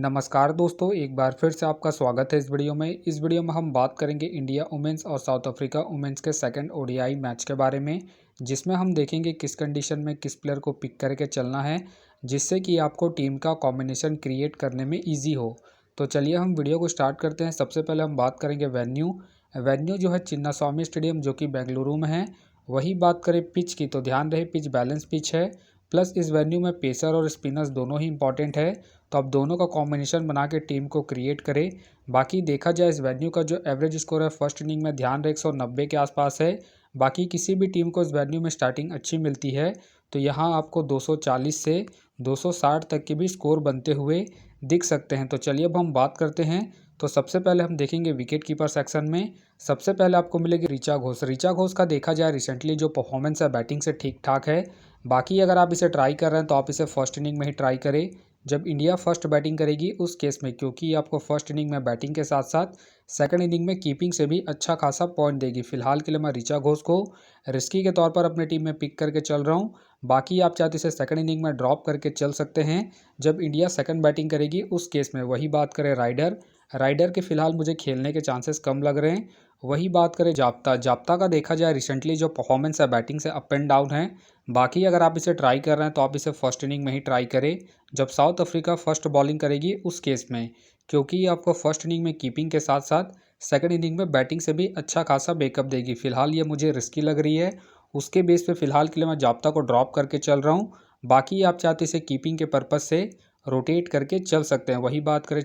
नमस्कार दोस्तों, एक बार फिर से आपका स्वागत है इस वीडियो में। इस वीडियो में हम बात करेंगे इंडिया वुमेन्स और साउथ अफ्रीका वुमेन्स के सेकंड ओडीआई मैच के बारे में, जिसमें हम देखेंगे किस कंडीशन में किस प्लेयर को पिक करके चलना है, जिससे कि आपको टीम का कॉम्बिनेशन क्रिएट करने में ईजी हो। तो चलिए हम वीडियो को स्टार्ट करते हैं। सबसे पहले हम बात करेंगे वेन्यू जो है चिन्नास्वामी स्टेडियम जो कि बेंगलुरु में है। वही बात करें पिच की, तो ध्यान रहे पिच बैलेंस पिच है, प्लस इस वेन्यू में पेसर और स्पिनर्स दोनों ही इंपॉर्टेंट है। तो आप दोनों का कॉम्बिनेशन बना के टीम को क्रिएट करें। बाकी देखा जाए इस वेन्यू का जो एवरेज स्कोर है फर्स्ट इनिंग में ध्यान रहे 190 के आसपास है। बाकी किसी भी टीम को इस वेन्यू में स्टार्टिंग अच्छी मिलती है तो यहाँ आपको 240 से 260 तक के भी स्कोर बनते हुए दिख सकते हैं। तो चलिए अब हम बात करते हैं। तो सबसे पहले हम देखेंगे विकेट कीपर सेक्शन में। सबसे पहले आपको मिलेगी ऋचा घोष। ऋचा घोष का देखा जाए रिसेंटली जो परफॉर्मेंस है बैटिंग से ठीक ठाक है। बाकी अगर आप इसे ट्राई कर रहे हैं तो आप इसे फर्स्ट इनिंग में ही ट्राई करें जब इंडिया फर्स्ट बैटिंग करेगी उस केस में, क्योंकि आपको फर्स्ट इनिंग में बैटिंग के साथ साथ सेकंड इनिंग में कीपिंग से भी अच्छा खासा पॉइंट देगी। फिलहाल के लिए मैं ऋचा घोष को रिस्की के तौर पर अपने टीम में पिक करके चल रहा हूँ। बाकी आप चाहते इसे सेकंड इनिंग में ड्रॉप करके चल सकते हैं जब इंडिया सेकंड बैटिंग करेगी उस केस में। वही बात करें राइडर के फिलहाल मुझे खेलने के चांसेस कम लग रहे हैं। वही बात करें जाप्ता का देखा जाए रिसेंटली जो परफॉर्मेंस है बैटिंग से अप एंड डाउन है। बाकी अगर आप इसे ट्राई कर रहे हैं तो आप इसे फर्स्ट इनिंग में ही ट्राई करें जब साउथ अफ्रीका फर्स्ट बॉलिंग करेगी उस केस में, क्योंकि आपको फर्स्ट इनिंग में कीपिंग के साथ साथ सेकंड इनिंग में बैटिंग से भी अच्छा खासा बैकअप देगी। फिलहाल ये मुझे रिस्की लग रही है, उसके बेस पे फिलहाल के लिए मैं जाप्ता को ड्रॉप करके चल रहा हूँ। बाकी आप चाहते इसे कीपिंग के पर्पज़ से रोटेट करके चल सकते हैं। वही बात करें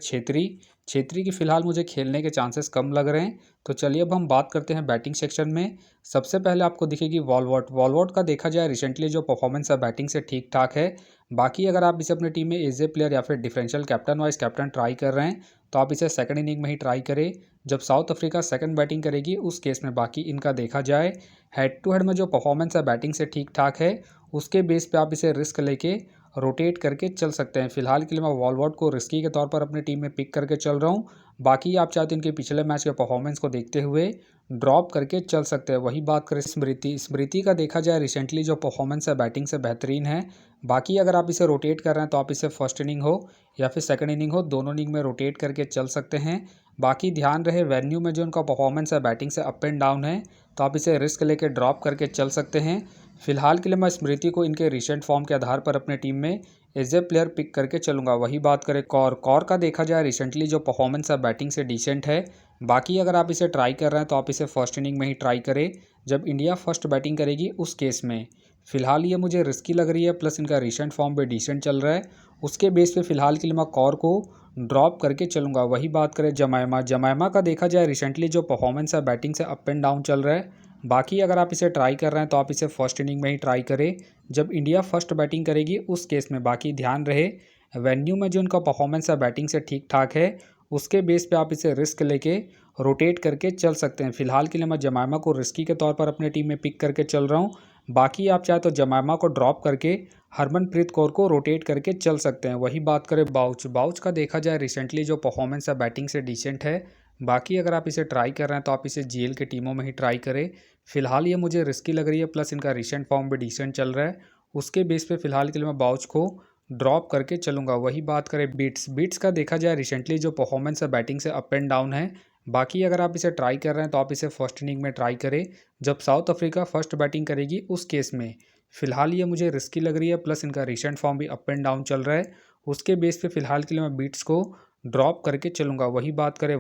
छेत्री की फ़िलहाल मुझे खेलने के चांसेस कम लग रहे हैं। तो चलिए अब हम बात करते हैं बैटिंग सेक्शन में। सबसे पहले आपको दिखेगी वॉलवर्ट का देखा जाए रिसेंटली जो परफॉर्मेंस है बैटिंग से ठीक ठाक है। बाकी अगर आप इसे अपनी टीम में एज ए प्लेयर या फिर differential captain vice captain try कर रहे हैं तो आप इसे सेकंड इनिंग में ही ट्राई करें जब साउथ अफ्रीका सेकंड बैटिंग करेगी उस केस में। बाकी इनका देखा जाए हेड टू हेड में जो परफॉर्मेंस है बैटिंग से ठीक ठाक है, उसके बेस पे आप इसे रिस्क लेके रोटेट करके चल सकते हैं। फिलहाल के लिए मैं वॉलवर्ट को रिस्की के तौर पर अपनी टीम में पिक करके चल रहा हूँ। बाकी आप चाहते हैं इनके पिछले मैच के परफॉर्मेंस को देखते हुए ड्रॉप करके चल सकते हैं। वही बात करें स्मृति का देखा जाए रिसेंटली जो परफॉर्मेंस है बैटिंग से बेहतरीन है। बाकी अगर आप इसे रोटेट कर रहे हैं तो आप इसे फर्स्ट इनिंग हो या फिर सेकंड इनिंग हो, दोनों इनिंग में रोटेट करके चल सकते हैं। बाकी ध्यान रहे वेन्यू में जो उनका परफॉर्मेंस है बैटिंग से अप एंड डाउन है तो आप इसे रिस्क लेके ड्रॉप करके चल सकते हैं। फिलहाल के लिए मैं स्मृति को इनके रिसेंट फॉर्म के आधार पर अपने टीम में एज ए प्लेयर पिक करके चलूँगा। वही बात करें कौर का देखा जाए रिसेंटली जो परफॉर्मेंस है बैटिंग से डिसेंट है। बाकी अगर आप इसे ट्राई कर रहे हैं तो आप इसे फर्स्ट इनिंग में ही ट्राई करें जब इंडिया फर्स्ट बैटिंग करेगी उस केस में। फिलहाल ये मुझे रिस्की लग रही है, प्लस इनका रिसेंट फॉर्म भी डिसेंट चल रहा है। उसके बेस पे फिलहाल के लिए मैं कौर को ड्रॉप करके चलूँगा। वही बात करें जमायमा का देखा जाए रिसेंटली जो परफॉर्मेंस है बैटिंग से अप एंड डाउन चल रहा है। बाकी अगर आप इसे ट्राई कर रहे हैं तो आप इसे फर्स्ट इनिंग में ही ट्राई करें जब इंडिया फर्स्ट बैटिंग करेगी उस केस में। बाकी ध्यान रहे वेन्यू में जो उनका परफॉर्मेंस है बैटिंग से ठीक ठाक है, उसके बेस पे आप इसे रिस्क लेके रोटेट करके चल सकते हैं। फिलहाल के लिए मैं जमायमा को रिस्की के तौर पर अपने टीम में पिक करके चल रहा हूँ। बाकी आप चाहे तो जमायमा को ड्रॉप करके हरमनप्रीत कौर को रोटेट करके चल सकते हैं। वही बात करें बाउच का देखा जाए रिसेंटली जो परफॉर्मेंस है बैटिंग से डिसेंट है। बाकी अगर आप इसे ट्राई कर रहे हैं तो आप इसे जीएल के टीमों में ही ट्राई करें। फिलहाल ये मुझे रिस्की लग रही है, प्लस इनका रिसेंट फॉर्म भी डिसेंट चल रहा है। उसके बेस पे फिलहाल के लिए मैं बाउच को ड्रॉप करके चलूँगा। वही बात करें बीट्स का देखा जाए रिसेंटली जो परफॉर्मेंस है बैटिंग से अप एंड डाउन है। बाकी अगर आप इसे ट्राई कर रहे हैं तो आप इसे फर्स्ट इनिंग में ट्राई करें जब साउथ अफ्रीका फर्स्ट बैटिंग करेगी उस केस में। फिलहाल ये मुझे रिस्की लग रही है, प्लस इनका रिसेंट फॉर्म भी अप एंड डाउन चल रहा है। उसके बेस पे फिलहाल के लिए मैं बीट्स को ड्रॉप करके चलूँगा। वही बात करें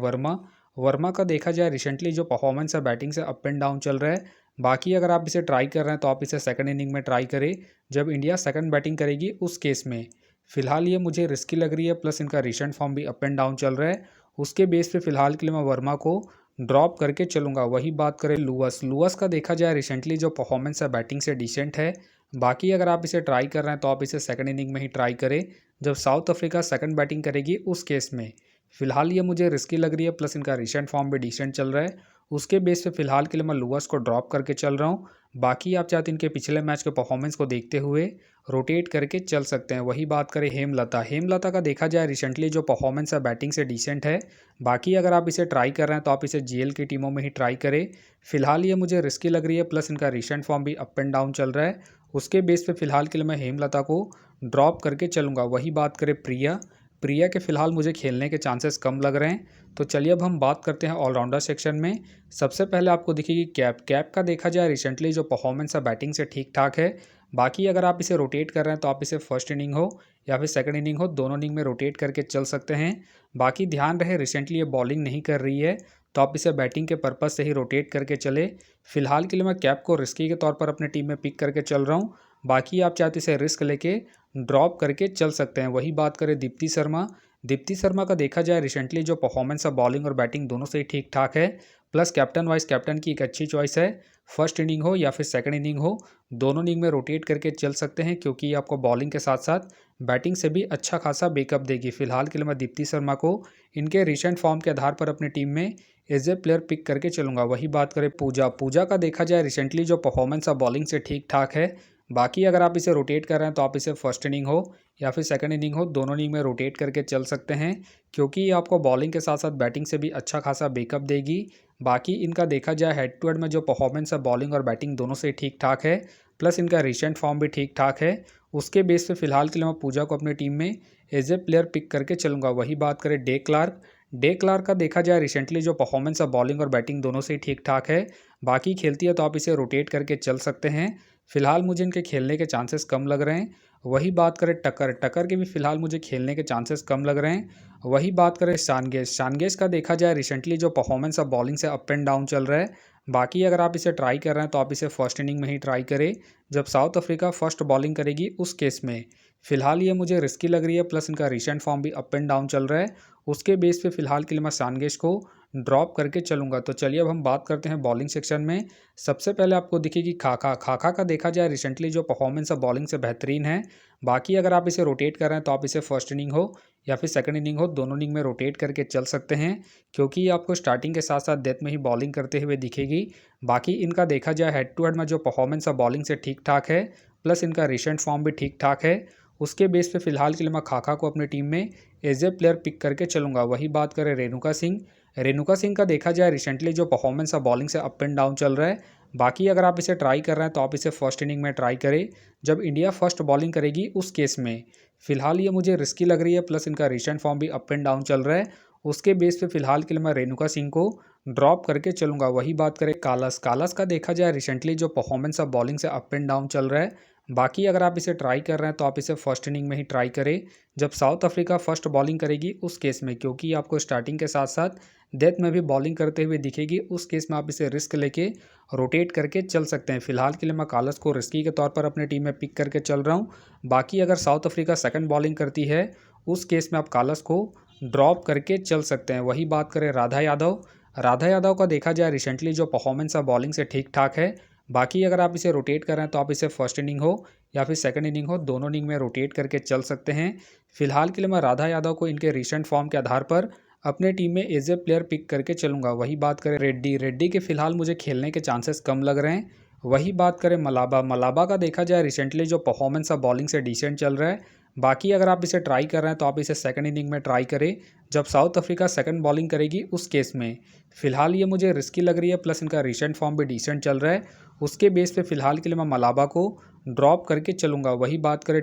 वर्मा का देखा जाए रिसेंटली जो परफॉर्मेंस है बैटिंग से अप एंड डाउन चल रहा है। बाकी अगर आप इसे ट्राई कर रहे हैं तो आप इसे सेकंड इनिंग में ट्राई करें जब इंडिया सेकंड बैटिंग करेगी उस केस में। फिलहाल ये मुझे रिस्की लग रही है, प्लस इनका रिसेंट फॉर्म भी अप एंड डाउन चल रहा है। उसके बेस पे फिलहाल के लिए मैं वर्मा को ड्रॉप करके चलूँगा। वही बात करें लुअस का देखा जाए रिसेंटली जो परफॉर्मेंस है बैटिंग से डिसेंट है। बाकी अगर आप इसे ट्राई कर रहे हैं तो आप इसे सेकंड इनिंग में ही ट्राई करें जब साउथ अफ्रीका सेकंड बैटिंग करेगी उस केस में। फिलहाल ये मुझे रिस्की लग रही है, प्लस इनका रिसेंट फॉर्म भी डिसेंट चल रहा है। उसके बेस पे फिलहाल के लिए मैं लुअस को ड्रॉप करके चल रहा हूँ। बाकी आप चाहते इनके पिछले मैच के परफॉर्मेंस को देखते हुए रोटेट करके चल सकते हैं। वही बात करें हेमलता का देखा जाए रिसेंटली जो परफॉर्मेंस है बैटिंग से डिसेंट है। बाकी अगर आप इसे ट्राई कर रहे हैं तो आप इसे जीएल की टीमों में ही ट्राई करें। फिलहाल ये मुझे रिस्की लग रही है, प्लस इनका रिसेंट फॉर्म भी अप एंड डाउन चल रहा है। उसके बेस पे फिलहाल के लिए मैं हेमलता को ड्रॉप करके चलूँगा। वही बात करें प्रिया के फ़िलहाल मुझे खेलने के चांसेस कम लग रहे हैं। तो चलिए अब हम बात करते हैं ऑलराउंडर सेक्शन में। सबसे पहले आपको दिखेगी कैप का देखा जाए रिसेंटली जो परफॉर्मेंस है बैटिंग से ठीक ठाक है। बाकी अगर आप इसे रोटेट कर रहे हैं तो आप इसे फर्स्ट इनिंग हो या फिर सेकंड इनिंग हो, दोनों इनिंग में रोटेट करके चल सकते हैं। बाकी ध्यान रहे रिसेंटली ये बॉलिंग नहीं कर रही है, तो आप इसे बैटिंग के पर्पज़ से ही रोटेट करके चले। फिलहाल के लिए मैं कैप को रिस्की के तौर पर अपने टीम में पिक करके चल रहा हूँ। बाकी आप चाहते इसे रिस्क लेके ड्रॉप करके चल सकते हैं। वही बात करें दीप्ति शर्मा का देखा जाए रिसेंटली जो परफॉर्मेंस है बॉलिंग और बैटिंग दोनों से ही ठीक ठाक है। प्लस कैप्टन वाइस कैप्टन की एक अच्छी चॉइस है। फर्स्ट इनिंग हो या फिर सेकंड इनिंग हो, दोनों इनिंग में रोटेट करके चल सकते हैं, क्योंकि ये आपको बॉलिंग के साथ साथ बैटिंग से भी अच्छा खासा बैकअप देगी। फिलहाल के लिए मैं दीप्ति शर्मा को इनके रिसेंट फॉर्म के आधार पर अपनी टीम में एज ए प्लेयर पिक करके चलूंगा। वही बात करें पूजा का देखा जाए रिसेंटली जो परफॉर्मेंस है बॉलिंग से ठीक ठाक है। बाकी अगर आप इसे रोटेट कर रहे हैं तो आप इसे फर्स्ट इनिंग हो या फिर सेकंड इनिंग हो, दोनों इनिंग में रोटेट करके चल सकते हैं, क्योंकि ये आपको बॉलिंग के साथ साथ बैटिंग से भी अच्छा खासा बैकअप देगी। बाकी इनका देखा जाए हेड टू हेड में जो परफॉर्मेंस है बॉलिंग और बैटिंग दोनों से ठीक ठाक है। प्लस इनका रिसेंट फॉर्म भी ठीक ठाक है। उसके बेस पे फिलहाल के लिए मैं पूजा को अपनी टीम में एज ए प्लेयर पिक करके चलूँगा। वही बात करें डे क्लार्क का देखा जाए रिसेंटली जो परफॉर्मेंस है बॉलिंग और बैटिंग दोनों से ही ठीक ठाक है। बाकी खेलती है तो आप इसे रोटेट करके चल सकते हैं। फिलहाल मुझे इनके खेलने के चांसेस कम लग रहे हैं। वही बात करें टक्कर के भी फिलहाल मुझे खेलने के चांसेस कम लग रहे हैं। वही बात करें शानगेस का देखा जाए रिसेंटली जो परफॉर्मेंस है बॉलिंग से अप एंड डाउन चल रहा है। बाकी अगर आप इसे ट्राई कर रहे हैं तो आप इसे फर्स्ट इनिंग में ही ट्राई करें, जब साउथ अफ्रीका फर्स्ट बॉलिंग करेगी उस केस में। फिलहाल ये मुझे रिस्की लग रही है, प्लस इनका रिसेंट फॉर्म भी अप एंड डाउन चल रहा है। उसके बेस पे फिलहाल के लिए मैं शानगेस को ड्रॉप करके चलूंगा। तो चलिए अब हम बात करते हैं बॉलिंग सेक्शन में। सबसे पहले आपको दिखेगी खाका का देखा जाए रिसेंटली जो परफॉर्मेंस है बॉलिंग से बेहतरीन है। बाकी अगर आप इसे रोटेट कर रहे हैं तो आप इसे फर्स्ट इनिंग हो या फिर सेकंड इनिंग हो, दोनों इनिंग में रोटेट करके चल सकते हैं, क्योंकि ये आपको स्टार्टिंग के साथ साथ डेथ में ही बॉलिंग करते हुए दिखेगी। बाकी इनका देखा जाए हेड टू हेड में जो परफॉर्मेंस है बॉलिंग से ठीक ठाक है, प्लस इनका रिसेंट फॉर्म भी ठीक ठाक है। उसके बेस पे फिलहाल के लिए मैं खाका को अपनी टीम में एज ए प्लेयर पिक करके चलूँगा। वही बात करें रेणुका सिंह का देखा जाए रिसेंटली जो परफॉर्मेंस है बॉलिंग से अप एंड डाउन चल रहा है। बाकी अगर आप इसे ट्राई कर रहे हैं तो आप इसे फर्स्ट इनिंग में ट्राई करें, जब इंडिया फर्स्ट बॉलिंग करेगी उस केस में। फिलहाल ये मुझे रिस्की लग रही है, प्लस इनका रिसेंट फॉर्म भी अप एंड डाउन चल रहा है। उसके बेस पे फिलहाल के लिए मैं रेणुका सिंह को ड्रॉप करके चलूँगा। वही बात करें कालस का देखा जाए रिसेंटली जो परफॉर्मेंस है बॉलिंग से अप एंड डाउन चल रहा है। बाकी अगर आप इसे ट्राई कर रहे हैं तो आप इसे फर्स्ट इनिंग में ही ट्राई करें, जब साउथ अफ्रीका फर्स्ट बॉलिंग करेगी उस केस में, क्योंकि आपको स्टार्टिंग के साथ साथ डेथ में भी बॉलिंग करते हुए दिखेगी। उस केस में आप इसे रिस्क लेके रोटेट करके चल सकते हैं। फिलहाल के लिए मैं कालस को रिस्की के तौर पर अपने टीम में पिक करके चल रहा हूँ। बाकी अगर साउथ अफ्रीका सेकंड बॉलिंग करती है उस केस में आप कालस को ड्रॉप करके चल सकते हैं। वही बात करें राधा यादव का देखा जाए रिसेंटली जो परफॉर्मेंस है बॉलिंग से ठीक ठाक है। बाकी अगर आप इसे रोटेट कर रहे हैं तो आप इसे फर्स्ट इनिंग हो या फिर सेकंड इनिंग हो, दोनों इनिंग में रोटेट करके चल सकते हैं। फिलहाल के लिए मैं राधा यादव को इनके रिसेंट फॉर्म के आधार पर अपने टीम में एज ए प्लेयर पिक करके चलूँगा। वही बात करें रेड्डी के फिलहाल मुझे खेलने के चांसेस कम लग रहे हैं। वही बात करें मलाबा का देखा जाए रिसेंटली जो परफॉर्मेंस है बॉलिंग से डिसेंट चल रहा है। बाकी अगर आप इसे ट्राई कर रहे हैं तो आप इसे सेकंड इनिंग में ट्राई करें, जब साउथ अफ्रीका सेकंड बॉलिंग करेगी उस केस में। फिलहाल ये मुझे रिस्की लग रही है, प्लस इनका रिसेंट फॉर्म भी डिसेंट चल रहा है। उसके बेस पे फिलहाल के लिए मैं मलाबा को ड्रॉप करके चलूँगा। वही बात करें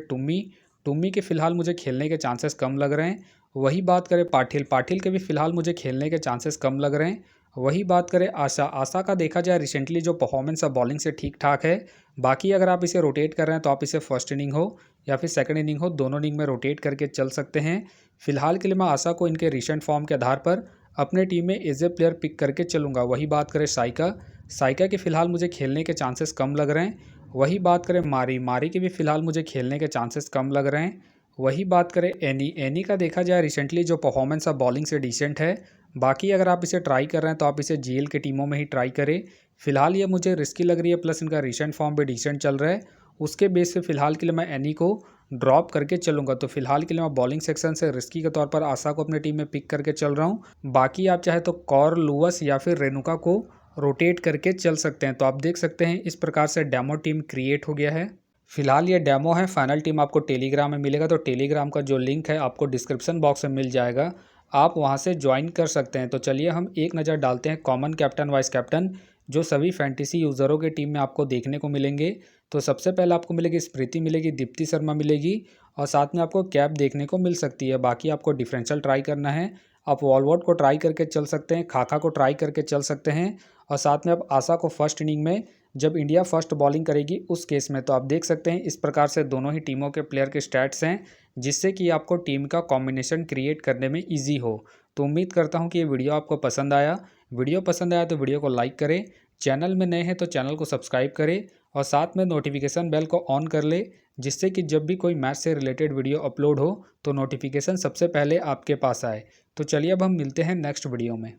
टुम्मी के फिलहाल मुझे खेलने के चांसेस कम लग रहे हैं। वही बात करें पाटिल के भी फिलहाल मुझे खेलने के चांसेस कम लग रहे हैं। वही बात करें आशा का देखा जाए रिसेंटली जो परफॉर्मेंस है बॉलिंग से ठीक ठाक है। बाकी अगर आप इसे रोटेट कर रहे हैं तो आप इसे फर्स्ट इनिंग हो या फिर सेकंड इनिंग हो, दोनों इनिंग में रोटेट करके चल सकते हैं। फिलहाल के लिए मैं आशा को इनके रिसेंट फॉर्म के आधार पर अपने टीम में एज ए प्लेयर पिक करके चलूँगा। वही बात करें साइका के फिलहाल मुझे खेलने के चांसेस कम लग रहे हैं। वही बात करें मारी के भी फिलहाल मुझे खेलने के चांसेस कम लग रहे हैं। वही बात करें एनी का देखा जाए रिसेंटली जो परफॉर्मेंस है बॉलिंग से डिसेंट है। बाकी अगर आप इसे ट्राई कर रहे हैं तो आप इसे जीएल के टीमों में ही ट्राई करें। फिलहाल ये मुझे रिस्की लग रही है, प्लस इनका रिसेंट फॉर्म भी डिसेंट चल रहा है। उसके बेस पे फिलहाल के लिए मैं एनी को ड्रॉप करके चलूँगा। तो फिलहाल के लिए मैं बॉलिंग सेक्शन से रिस्की के तौर पर आशा को अपनी टीम में पिक करके चल रहा हूँ। बाकी आप चाहे तो कौर लुवस या फिर रेणुका को रोटेट करके चल सकते हैं। तो आप देख सकते हैं इस प्रकार से डेमो टीम क्रिएट हो गया है। फिलहाल ये डेमो है, फाइनल टीम आपको टेलीग्राम में मिलेगा। तो टेलीग्राम का जो लिंक है आपको डिस्क्रिप्शन बॉक्स में मिल जाएगा, आप वहां से ज्वाइन कर सकते हैं। तो चलिए हम एक नज़र डालते हैं कॉमन कैप्टन वाइस कैप्टन जो सभी फैंटेसी यूज़रों के टीम में आपको देखने को मिलेंगे। तो सबसे पहले आपको मिलेगी स्मृति, मिलेगी दीप्ति शर्मा मिलेगी, और साथ में आपको कैप देखने को मिल सकती है। बाकी आपको डिफरेंशियल ट्राई करना है, आप वॉलवॉट को ट्राई करके चल सकते हैं, खाका को ट्राई करके चल सकते हैं और साथ में आप आशा को फर्स्ट इनिंग में जब इंडिया फर्स्ट बॉलिंग करेगी उस केस में। तो आप देख सकते हैं इस प्रकार से दोनों ही टीमों के प्लेयर के स्टैट्स हैं, जिससे कि आपको टीम का कॉम्बिनेशन क्रिएट करने में ईजी हो। तो उम्मीद करता हूँ कि ये वीडियो आपको पसंद आया। वीडियो पसंद आया तो वीडियो को लाइक करें, चैनल में नए हैं तो चैनल को सब्सक्राइब करें और साथ में नोटिफिकेशन बेल को ऑन कर ले, जिससे कि जब भी कोई मैच से रिलेटेड वीडियो अपलोड हो तो नोटिफिकेशन सबसे पहले आपके पास आए। तो चलिए अब हम मिलते हैं नेक्स्ट वीडियो में।